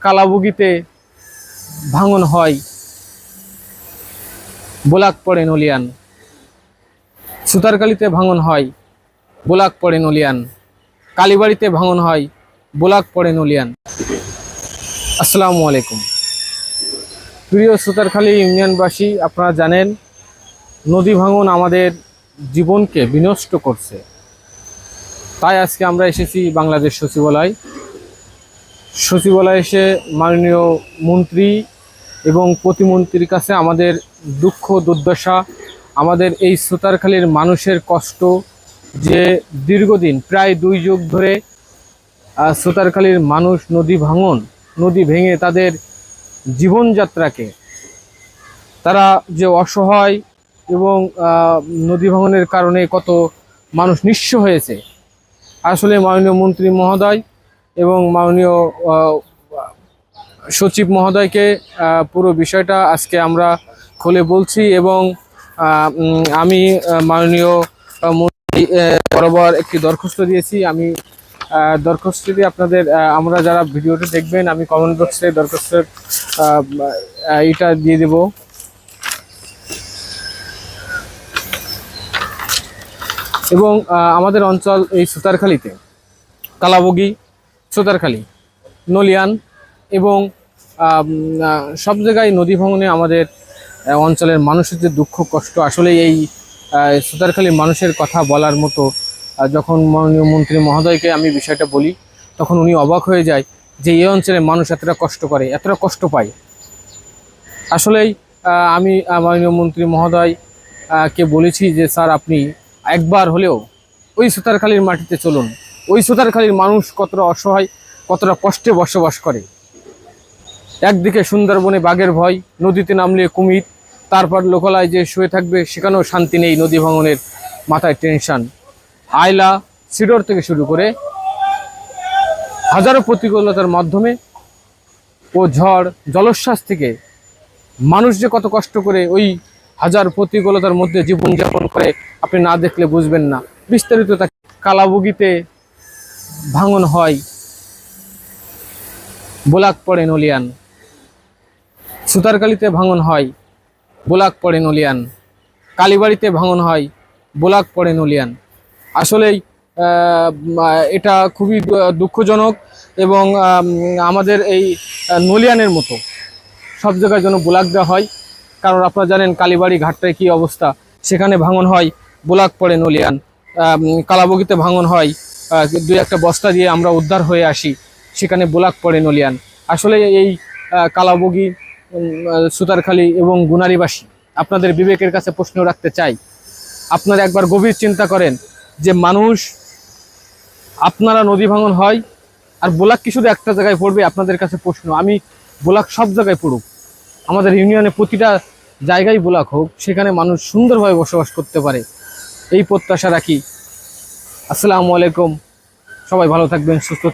কালাবুগিতে ভাঙন হয়, বোলাক পড়ে নলিয়ান। সুতারকালিতে ভাঙন হয়, বোলাক পড়ে নলিয়ান। কালীবাড়িতে ভাঙন হয়, বোলাক পড়ে নলিয়ান। আসসালামু আলাইকুম প্রিয় সুতারখালী ইউনিয়নবাসী, আপনারা জানেন নদী ভাঙন আমাদের জীবনকে বিনষ্ট করছে। তাই আজকে আমরা এসেছি বাংলাদেশ সচিবালয়ে এসে মাননীয় মন্ত্রী এবং প্রতিমন্ত্রীর কাছে আমাদের দুঃখ দুর্দশা, আমাদের এই সুতারখালীর মানুষের কষ্ট, যে দীর্ঘদিন প্রায় 2 যুগ ধরে সুতারখালীর মানুষ নদী ভেঙে তাদের জীবনযাত্রাকে, তারা যে অসহায় এবং নদী ভাঙনের কারণে কত মানুষ নিঃস্ব হয়েছে। আসলে মাননীয় মন্ত্রী মহোদয় এবং মাননীয় সচিব মহোদয়কে পুরো বিষয়টা আজকে আমরা খুলে বলছি এবং আমি মাননীয় মন্ত্রী বরাবর একটি দরখাস্ত দিয়েছি। আমি দরখাস্তটি আপনাদের, আমরা যারা ভিডিওটি দেখবেন, আমি কমেন্ট বক্সে দরখাস্তের এটা দিয়ে দেব। এবং আমাদের অঞ্চল এই সুতারখালীতে কালাবুগি, সুতারখালী, নলিয়ান এবং সব জায়গায় নদী ভাঙনে আমাদের অঞ্চলের মানুষের যে দুঃখ কষ্ট, আসলে এই সুতারখালীর মানুষের কথা বলার মতো। যখন মাননীয় মন্ত্রী মহোদয়কে আমি বিষয়টা বলি, তখন উনি অবাক হয়ে যায় যে এই অঞ্চলের মানুষ এতটা কষ্ট করে, এতটা কষ্ট পায়। আসলেই আমি মাননীয় মন্ত্রী মহোদয় কে বলেছি যে স্যার, আপনি একবার হলেও ওই সুতারখালীর মাটিতে চলুন। ওই সুতারখালীর মানুষ কতটা অসহায়, কতটা কষ্টে বসবাস করে। একদিকে সুন্দরবনে বাঘের ভয়, নদীতে নামলে কুমির, তারপর লোকালয় যে শুয়ে থাকবে সেখানেও শান্তি নেই, নদী ভাঙনের মাথায় টেনশন। আয়লা, সিডর থেকে শুরু করে হাজারো প্রতিকূলতার মাধ্যমে ও ঝড় জলোচ্ছ্বাস থেকে মানুষ যে কত কষ্ট করে ওই হাজার প্রতিকূলতার মধ্যে জীবনযাপন করে, আপনি না দেখলে বুঝবেন না। বিস্তারিত কালাবুগিতে ভাঙন হয়, বোলাক পড়ে নলিয়ান। সুতারকালীতে ভাঙন হয়, বোলাক পড়ে নলিয়ান। কালীবাড়িতে ভাঙন হয়, বোলাক পড়ে নলিয়ান। আসলেই এটা খুবই দুঃখজনক এবং আমাদের এই নলিয়ানের মতো সব জায়গায় যেন বোলাক দেওয়া হয়। কারণ আপনারা জানেন কালীবাড়ি ঘাটটায় কী অবস্থা, সেখানে ভাঙন হয়, বোলাক পড়ে নলিয়ান। কালাবুগিতে ভাঙন হয়, 2-1টা বস্তা দিয়ে আমরা উদ্ধার হয়ে আসি, সেখানে বোলাক পড়ে নলিয়ান। আসলে এই কালাবুগি, সুতারখালী এবং গুনারিবাসী, আপনাদের বিবেকের কাছে প্রশ্ন রাখতে চাই। আপনারা একবার গভীর চিন্তা করেন যে মানুষ, আপনারা নদী ভাঙন হয় আর বোলাক কি শুধু একটা জায়গায় পড়বে? আপনাদের কাছে প্রশ্ন। আমি বোলাক সব জায়গায় পড়ুক, আমাদের ইউনিয়নে প্রতিটা জায়গায় বোলাক হোক, সেখানে মানুষ সুন্দরভাবে বসবাস করতে পারে, এই প্রত্যাশা রাখি। আসসালামু আলাইকুম, সবাই ভালো থাকবেন, সুস্থ